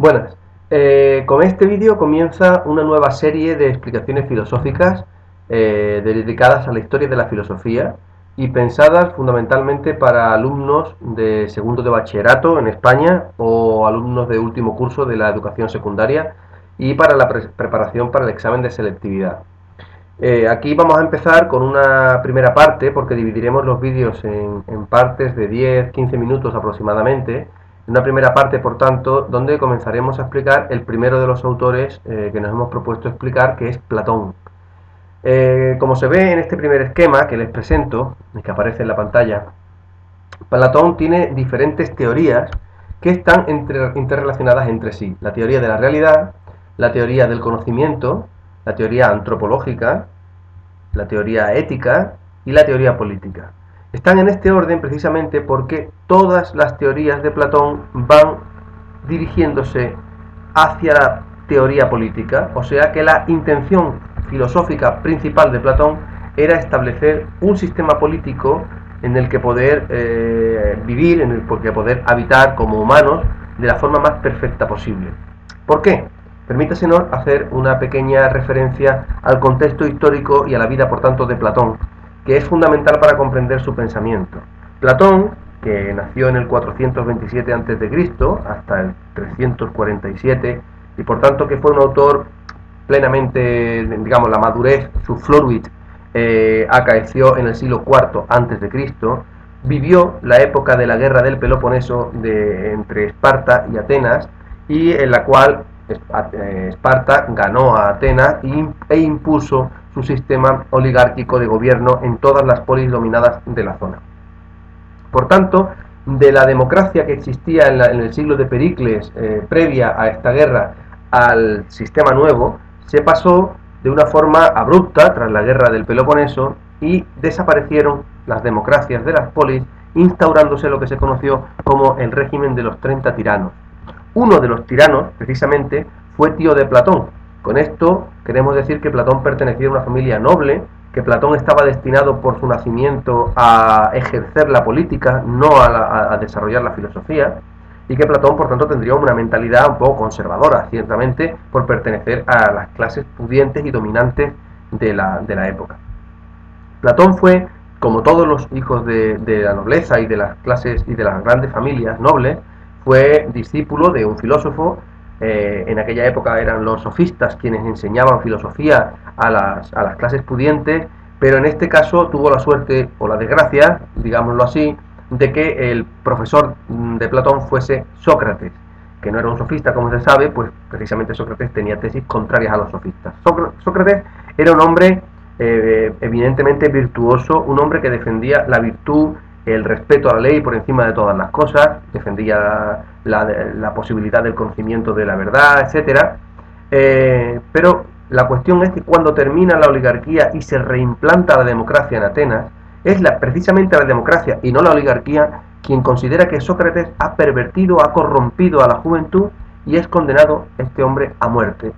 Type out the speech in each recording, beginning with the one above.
Buenas. Con este vídeo comienza una nueva serie de explicaciones filosóficas dedicadas a la historia de la filosofía y pensadas fundamentalmente para alumnos de segundo de bachillerato en España o alumnos de último curso de la educación secundaria y para la preparación para el examen de selectividad. Aquí vamos a empezar con una primera parte porque dividiremos los vídeos en partes de 10-15 minutos aproximadamente. Una primera parte, por tanto, donde comenzaremos a explicar el primero de los autores que nos hemos propuesto explicar, que es Platón. Como se ve en este primer esquema que les presento, que aparece en la pantalla, Platón tiene diferentes teorías que están interrelacionadas entre sí. La teoría de la realidad, la teoría del conocimiento, la teoría antropológica, la teoría ética y la teoría política. Están en este orden precisamente porque todas las teorías de Platón van dirigiéndose hacia la teoría política, o sea que la intención filosófica principal de Platón era establecer un sistema político en el que poder vivir, en el que poder habitar como humanos de la forma más perfecta posible. ¿Por qué? Permítasenos hacer una pequeña referencia al contexto histórico y a la vida, por tanto, de Platón, que es fundamental para comprender su pensamiento. Platón, que nació en el 427 a.C. hasta el 347, y por tanto que fue un autor plenamente, digamos, la madurez, su floruit, acaeció en el siglo IV a.C., vivió la época de la guerra del Peloponeso entre Esparta y Atenas, y en la cual Esparta ganó a Atenas e impuso su sistema oligárquico de gobierno en todas las polis dominadas de la zona. Por tanto, de la democracia que existía en el siglo de Pericles, previa a esta guerra, al sistema nuevo, se pasó de una forma abrupta tras la guerra del Peloponeso y desaparecieron las democracias de las polis, instaurándose lo que se conoció como el régimen de los 30 tiranos. Uno de los tiranos, precisamente, fue tío de Platón. Con esto queremos decir que Platón pertenecía a una familia noble, que Platón estaba destinado por su nacimiento a ejercer la política, no a desarrollar la filosofía, y que Platón, por tanto, tendría una mentalidad un poco conservadora, ciertamente, por pertenecer a las clases pudientes y dominantes de la época. Platón fue, como todos los hijos de la nobleza y de las clases y de las grandes familias nobles, fue discípulo de un filósofo. En aquella época eran los sofistas quienes enseñaban filosofía a las clases pudientes, pero en este caso tuvo la suerte o la desgracia, digámoslo así, de que el profesor de Platón fuese Sócrates, que no era un sofista, como se sabe, pues precisamente Sócrates tenía tesis contrarias a los sofistas. Sócrates era un hombre evidentemente virtuoso, un hombre que defendía la virtud, el respeto a la ley por encima de todas las cosas, defendía la posibilidad del conocimiento de la verdad, etcétera. Pero la cuestión es que cuando termina la oligarquía y se reimplanta la democracia en Atenas, es precisamente la democracia y no la oligarquía quien considera que Sócrates ha pervertido, ha corrompido a la juventud y es condenado este hombre a muerte.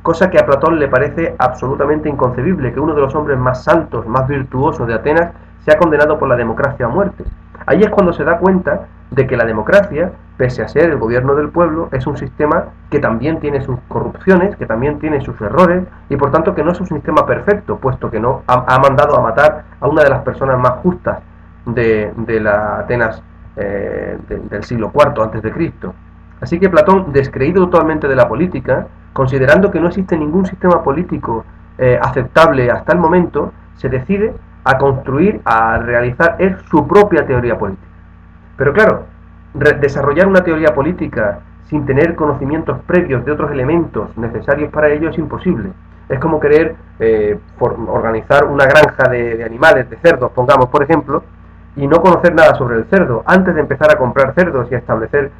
Cosa que a Platón le parece absolutamente inconcebible, que uno de los hombres más santos, más virtuosos de Atenas, sea condenado por la democracia a muerte. Ahí es cuando se da cuenta de que la democracia, pese a ser el gobierno del pueblo, es un sistema que también tiene sus corrupciones, que también tiene sus errores, y por tanto que no es un sistema perfecto, puesto que no ha mandado a matar a una de las personas más justas de la Atenas del siglo IV a.C. Así que Platón, descreído totalmente de la política, considerando que no existe ningún sistema político aceptable hasta el momento, se decide a construir, a realizar su propia teoría política. Pero claro, desarrollar una teoría política sin tener conocimientos previos de otros elementos necesarios para ello es imposible. Es como querer organizar una granja de animales, de cerdos, pongamos por ejemplo, y no conocer nada sobre el cerdo. Antes de empezar a comprar cerdos y a establecer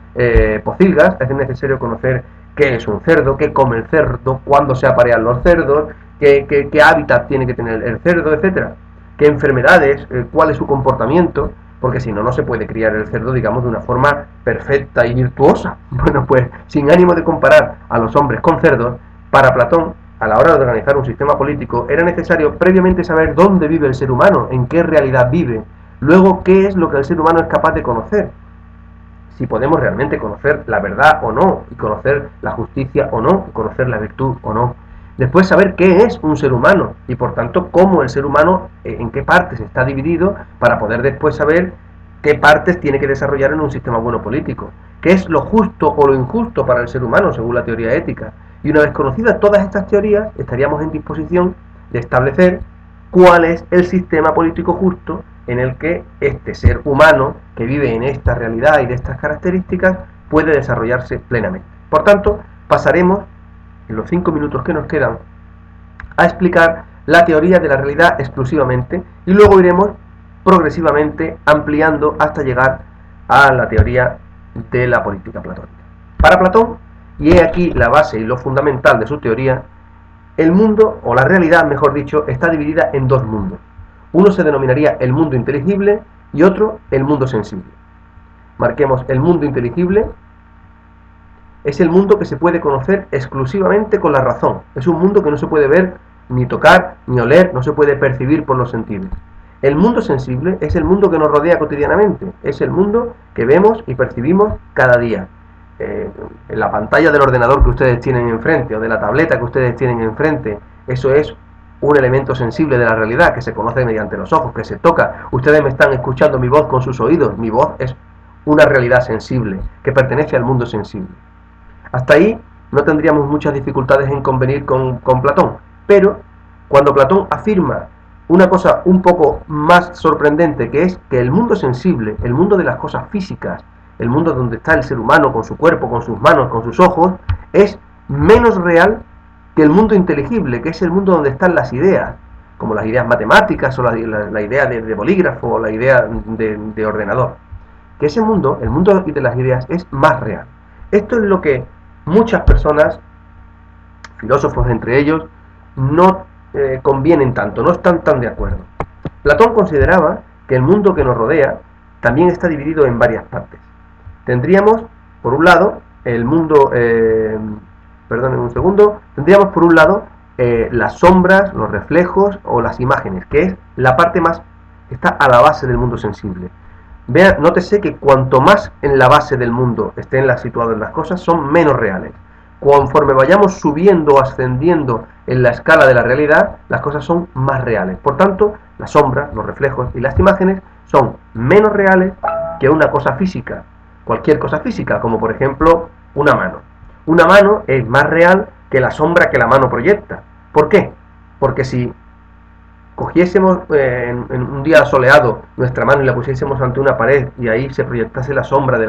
pocilgas, es necesario conocer qué es un cerdo, qué come el cerdo, cuándo se aparean los cerdos, qué hábitat tiene que tener el cerdo, etcétera, qué enfermedades, cuál es su comportamiento, porque si no, no se puede criar el cerdo, digamos, de una forma perfecta y virtuosa. Bueno, pues sin ánimo de comparar a los hombres con cerdos, para Platón, a la hora de organizar un sistema político, era necesario previamente saber dónde vive el ser humano, en qué realidad vive, luego qué es lo que el ser humano es capaz de conocer. si podemos realmente conocer la verdad o no, y conocer la justicia o no, y conocer la virtud o no. Después saber qué es un ser humano y por tanto cómo el ser humano, en qué partes está dividido, para poder después saber qué partes tiene que desarrollar en un sistema bueno político, qué es lo justo o lo injusto para el ser humano según la teoría ética. Y una vez conocidas todas estas teorías, estaríamos en disposición de establecer cuál es el sistema político justo en el que este ser humano que vive en esta realidad y de estas características puede desarrollarse plenamente. Por tanto, pasaremos en los 5 minutos que nos quedan a explicar la teoría de la realidad exclusivamente y luego iremos progresivamente ampliando hasta llegar a la teoría de la política platónica. Para Platón, y he aquí la base y lo fundamental de su teoría, el mundo, o la realidad mejor dicho, está dividida en dos mundos. Uno se denominaría el mundo inteligible y otro el mundo sensible. Marquemos el mundo inteligible. Es el mundo que se puede conocer exclusivamente con la razón. Es un mundo que no se puede ver, ni tocar, ni oler, no se puede percibir por los sentidos. El mundo sensible es el mundo que nos rodea cotidianamente. Es el mundo que vemos y percibimos cada día. En la pantalla del ordenador que ustedes tienen enfrente o de la tableta que ustedes tienen enfrente, eso es un elemento sensible de la realidad que se conoce mediante los ojos, que se toca. Ustedes me están escuchando mi voz con sus oídos. Mi voz es una realidad sensible que pertenece al mundo sensible. Hasta ahí no tendríamos muchas dificultades en convenir con Platón, pero cuando Platón afirma una cosa un poco más sorprendente, que es que el mundo sensible, el mundo de las cosas físicas, el mundo donde está el ser humano con su cuerpo, con sus manos, con sus ojos, es menos real que el mundo inteligible, que es el mundo donde están las ideas, como las ideas matemáticas o la idea de bolígrafo o la idea de ordenador. Que ese mundo, el mundo de las ideas, es más real. Esto es lo que muchas personas, filósofos entre ellos, no convienen tanto, no están tan de acuerdo. Platón consideraba que el mundo que nos rodea también está dividido en varias partes. Tendríamos, por un lado, el mundo, perdonen un segundo, tendríamos por un lado las sombras, los reflejos o las imágenes, que es la parte más, que está a la base del mundo sensible. Vean, nótese que cuanto más en la base del mundo estén situadas las cosas, son menos reales. Conforme vayamos subiendo o ascendiendo en la escala de la realidad, las cosas son más reales. Por tanto, las sombras, los reflejos y las imágenes son menos reales que una cosa física. Cualquier cosa física, como por ejemplo una mano. Una mano es más real que la sombra que la mano proyecta. ¿Por qué? Porque si cogiésemos en un día soleado nuestra mano y la pusiésemos ante una pared y ahí se proyectase la sombra de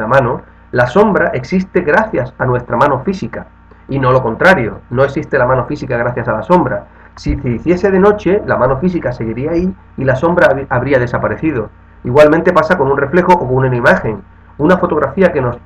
la sombra existe gracias a nuestra mano física y no lo contrario, no existe la mano física gracias a la sombra. Si se hiciese de noche, la mano física seguiría ahí y la sombra habría desaparecido. Igualmente pasa con un reflejo o con una imagen. Una fotografía que nos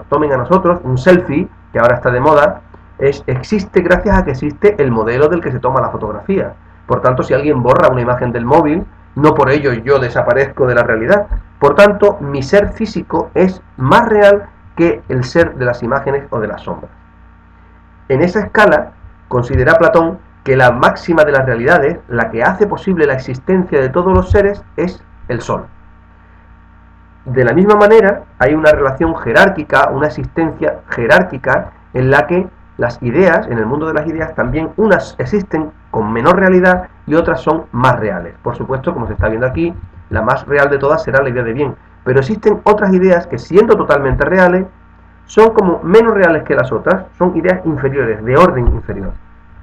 tomen a nosotros, un selfie, que ahora está de moda, existe gracias a que existe el modelo del que se toma la fotografía. Por tanto, si alguien borra una imagen del móvil, no por ello yo desaparezco de la realidad. Por tanto, mi ser físico es más real que el ser de las imágenes o de las sombras. En esa escala, considera Platón que la máxima de las realidades, la que hace posible la existencia de todos los seres, es el Sol. De la misma manera, hay una relación jerárquica, una existencia jerárquica en la que las ideas, en el mundo de las ideas, también unas existen con menor realidad y otras son más reales. Por supuesto, como se está viendo aquí, la más real de todas será la idea de bien. Pero existen otras ideas que, siendo totalmente reales, son como menos reales que las otras, son ideas inferiores, de orden inferior.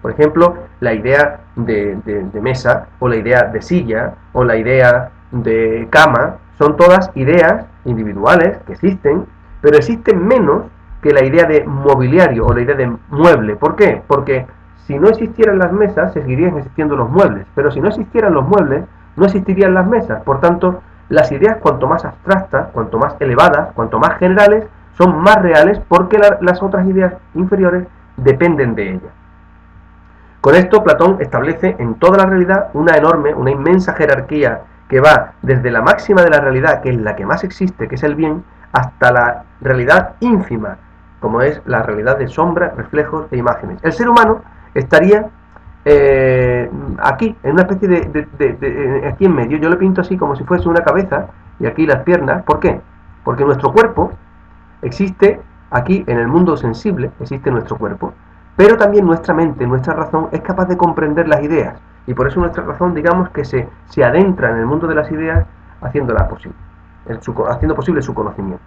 Por ejemplo, la idea de mesa, o la idea de silla, o la idea de cama, son todas ideas individuales que existen, pero existen menos que la idea de mobiliario o la idea de mueble. ¿Por qué? Porque si no existieran las mesas, seguirían existiendo los muebles, pero si no existieran los muebles, no existirían las mesas. Por tanto, las ideas cuanto más abstractas, cuanto más elevadas, cuanto más generales, son más reales porque las otras ideas inferiores dependen de ellas. Con esto Platón establece en toda la realidad una inmensa jerarquía que va desde la máxima de la realidad, que es la que más existe, que es el bien, hasta la realidad ínfima, como es la realidad de sombras, reflejos e imágenes. El ser humano estaría aquí, en una especie de aquí en medio. Yo lo pinto así como si fuese una cabeza y aquí las piernas. ¿Por qué? Porque nuestro cuerpo Existe aquí en el mundo sensible, existe nuestro cuerpo, pero también nuestra mente, nuestra razón es capaz de comprender las ideas, y por eso nuestra razón, digamos que se adentra en el mundo de las ideas haciéndolas posible, haciendo posible su conocimiento.